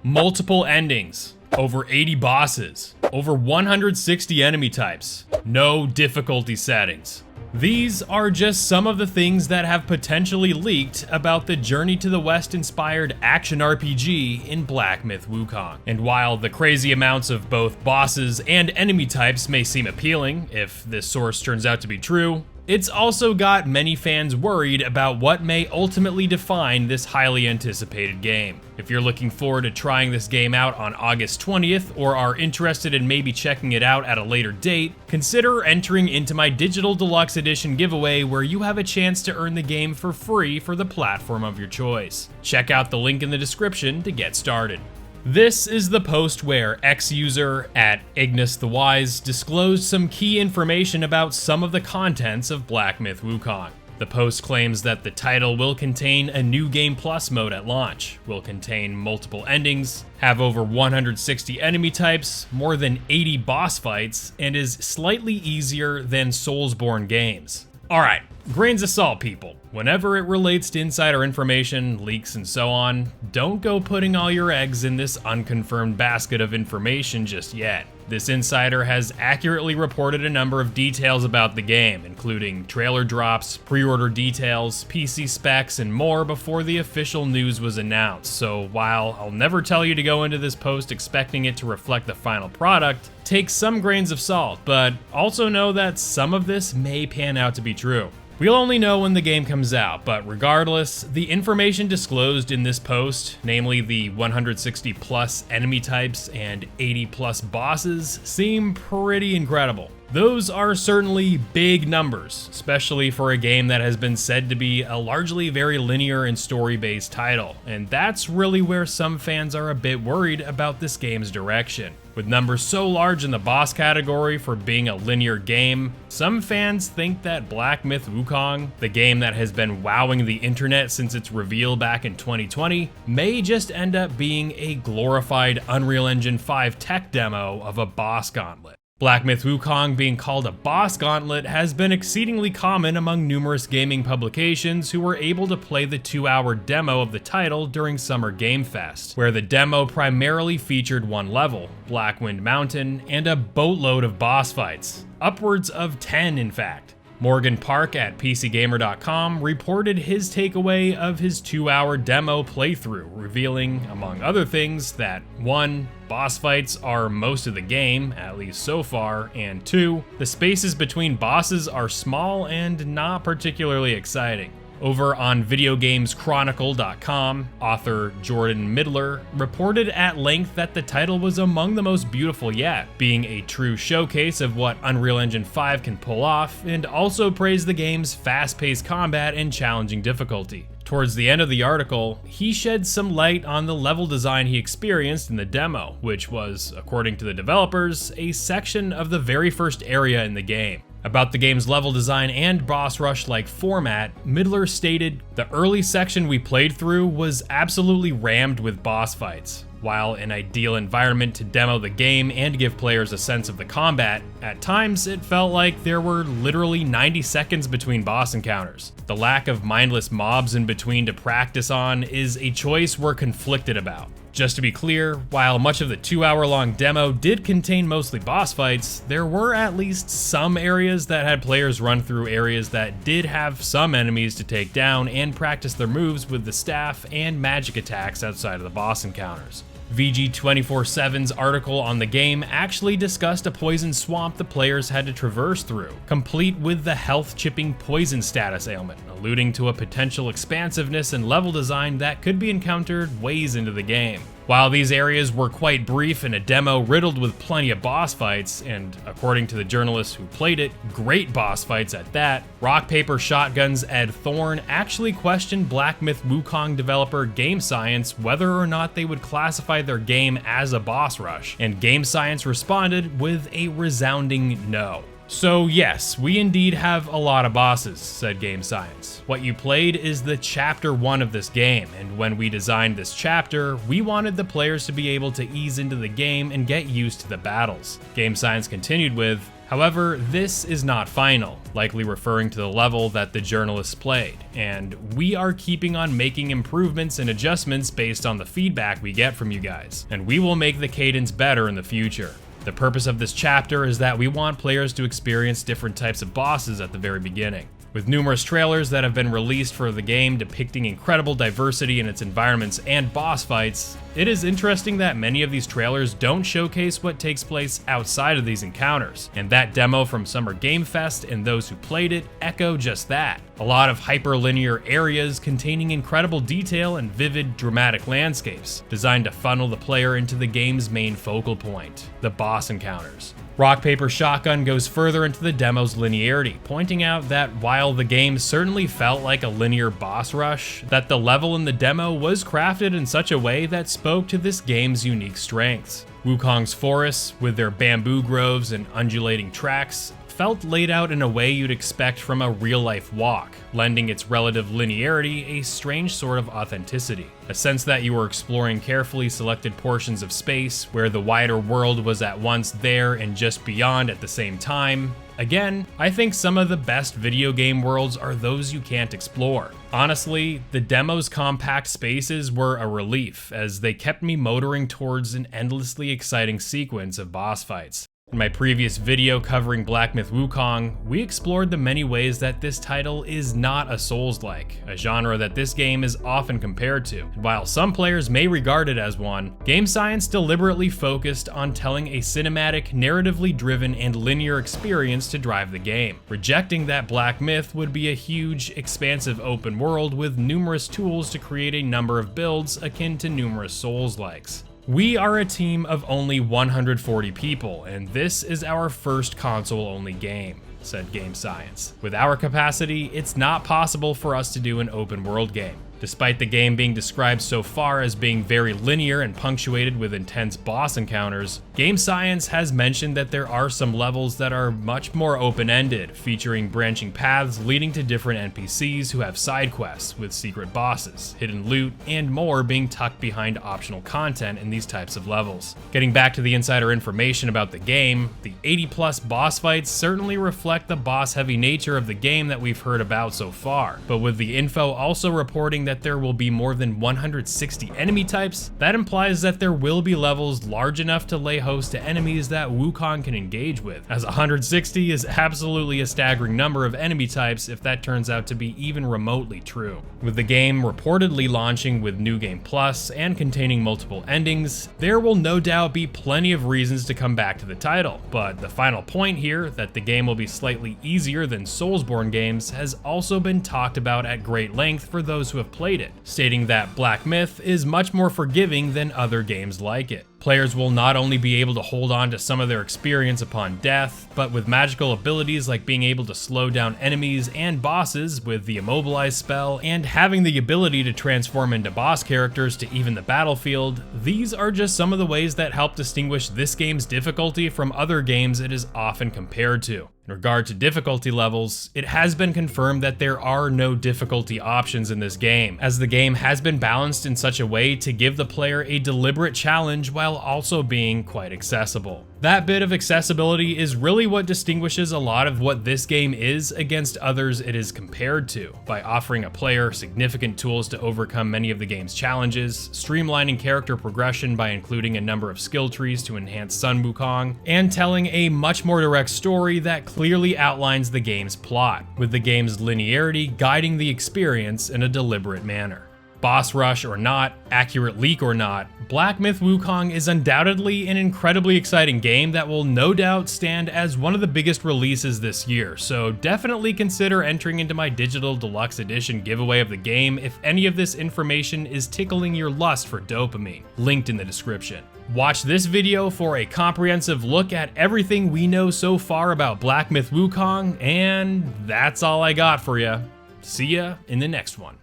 multiple endings, over 80 bosses, over 160 enemy types, no difficulty settings. These are just some of the things that have potentially leaked about the Journey to the West inspired action RPG in Black Myth: Wukong. And while the crazy amounts of both bosses and enemy types may seem appealing, if this source turns out to be true, it's also got many fans worried about what may ultimately define this highly anticipated game. If you're looking forward to trying this game out on August 20th or are interested in maybe checking it out at a later date, consider entering into my digital deluxe edition giveaway where you have a chance to earn the game for free for the platform of your choice. Check out the link in the description to get started. This is the post where X-user at Ignusthewise disclosed some key information about some of the contents of Black Myth: Wukong. The post claims that the title will contain a new Game Plus mode at launch, will contain multiple endings, have over 160 enemy types, more than 80 boss fights, and is slightly easier than Soulsborne games. Alright, grains of salt, people. Whenever it relates to insider information, leaks, and so on, don't go putting all your eggs in this unconfirmed basket of information just yet. This insider has accurately reported a number of details about the game, including trailer drops, pre-order details, PC specs, and more before the official news was announced. So while I'll never tell you to go into this post expecting it to reflect the final product, take some grains of salt, but also know that some of this may pan out to be true. We'll only know when the game comes out, but regardless, the information disclosed in this post, namely the 160 plus enemy types and 80 plus bosses, seem pretty incredible. Those are certainly big numbers, especially for a game that has been said to be a largely very linear and story-based title, and that's really where some fans are a bit worried about this game's direction. With numbers so large in the boss category for being a linear game, some fans think that Black Myth: Wukong, the game that has been wowing the internet since its reveal back in 2020, may just end up being a glorified Unreal Engine 5 tech demo of a boss gauntlet. Black Myth: Wukong being called a boss gauntlet has been exceedingly common among numerous gaming publications who were able to play the 2-hour demo of the title during Summer Game Fest, where the demo primarily featured one level, Blackwind Mountain, and a boatload of boss fights, upwards of 10 in fact. Morgan Park at PCGamer.com reported his takeaway of his 2-hour demo playthrough, revealing, among other things, that 1. Boss fights are most of the game, at least so far, and 2. The spaces between bosses are small and not particularly exciting. Over on VideoGamesChronicle.com, author Jordan Midler reported at length that the title was among the most beautiful yet, being a true showcase of what Unreal Engine 5 can pull off, and also praised the game's fast-paced combat and challenging difficulty. Towards the end of the article, he shed some light on the level design he experienced in the demo, which was, according to the developers, a section of the very first area in the game. About the game's level design and boss rush-like format, Midler stated, "The early section we played through was absolutely rammed with boss fights. While an ideal environment to demo the game and give players a sense of the combat, at times it felt like there were literally 90 seconds between boss encounters. The lack of mindless mobs in between to practice on is a choice we're conflicted about." Just to be clear, while much of the 2-hour-long demo did contain mostly boss fights, there were at least some areas that had players run through areas that did have some enemies to take down and practice their moves with the staff and magic attacks outside of the boss encounters. VG247's article on the game actually discussed a poison swamp the players had to traverse through, complete with the health-chipping poison status ailment, alluding to a potential expansiveness and level design that could be encountered ways into the game. While these areas were quite brief in a demo riddled with plenty of boss fights, and according to the journalists who played it, great boss fights at that, Rock Paper Shotgun's Ed Thorne actually questioned Black Myth: Wukong developer Game Science whether or not they would classify their game as a boss rush, and Game Science responded with a resounding no. So yes, we indeed have a lot of bosses, said Game Science. What you played is the chapter 1 of this game, and when we designed this chapter, we wanted the players to be able to ease into the game and get used to the battles. Game Science continued with, However, this is not final, likely referring to the level that the journalists played, and we are keeping on making improvements and adjustments based on the feedback we get from you guys, and we will make the cadence better in the future. The purpose of this chapter is that we want players to experience different types of bosses at the very beginning. With numerous trailers that have been released for the game depicting incredible diversity in its environments and boss fights, it is interesting that many of these trailers don't showcase what takes place outside of these encounters, and that demo from Summer Game Fest and those who played it echo just that. A lot of hyperlinear areas containing incredible detail and vivid, dramatic landscapes, designed to funnel the player into the game's main focal point, the boss encounters. Rock Paper Shotgun goes further into the demo's linearity, pointing out that while the game certainly felt like a linear boss rush, that the level in the demo was crafted in such a way that spoke to this game's unique strengths. Wukong's forests, with their bamboo groves and undulating tracks, felt laid out in a way you'd expect from a real-life walk, lending its relative linearity a strange sort of authenticity. A sense that you were exploring carefully selected portions of space, where the wider world was at once there and just beyond at the same time. Again, I think some of the best video game worlds are those you can't explore. Honestly, the demo's compact spaces were a relief, as they kept me motoring towards an endlessly exciting sequence of boss fights. In my previous video covering Black Myth Wukong, we explored the many ways that this title is not a Souls-like, a genre that this game is often compared to. And while some players may regard it as one, Game Science deliberately focused on telling a cinematic, narratively driven, and linear experience to drive the game, rejecting that Black Myth would be a huge, expansive open world with numerous tools to create a number of builds akin to numerous Souls-likes. We are a team of only 140 people, and this is our first console-only game, said Game Science. With our capacity, it's not possible for us to do an open-world game. Despite the game being described so far as being very linear and punctuated with intense boss encounters, Game Science has mentioned that there are some levels that are much more open-ended, featuring branching paths leading to different NPCs who have side quests with secret bosses, hidden loot, and more being tucked behind optional content in these types of levels. Getting back to the insider information about the game, the 80+ boss fights certainly reflect the boss-heavy nature of the game that we've heard about so far, but with the info also reporting that there will be more than 160 enemy types, that implies that there will be levels large enough to lay host to enemies that Wukong can engage with, as 160 is absolutely a staggering number of enemy types if that turns out to be even remotely true. With the game reportedly launching with New Game Plus and containing multiple endings, there will no doubt be plenty of reasons to come back to the title, but the final point here, that the game will be slightly easier than Soulsborne games, has also been talked about at great length for those who have played it, stating that Black Myth is much more forgiving than other games like it. Players will not only be able to hold on to some of their experience upon death, but with magical abilities like being able to slow down enemies and bosses with the Immobilize spell, and having the ability to transform into boss characters to even the battlefield, these are just some of the ways that help distinguish this game's difficulty from other games it is often compared to. In regard to difficulty levels, it has been confirmed that there are no difficulty options in this game, as the game has been balanced in such a way to give the player a deliberate challenge while also being quite accessible. That bit of accessibility is really what distinguishes a lot of what this game is against others it is compared to, by offering a player significant tools to overcome many of the game's challenges, streamlining character progression by including a number of skill trees to enhance Sun Wukong, and telling a much more direct story that clearly outlines the game's plot, with the game's linearity guiding the experience in a deliberate manner. Boss rush or not, accurate leak or not, Black Myth Wukong is undoubtedly an incredibly exciting game that will no doubt stand as one of the biggest releases this year, so definitely consider entering into my digital deluxe edition giveaway of the game if any of this information is tickling your lust for dopamine, linked in the description. Watch this video for a comprehensive look at everything we know so far about Black Myth Wukong, and that's all I got for ya. See ya in the next one.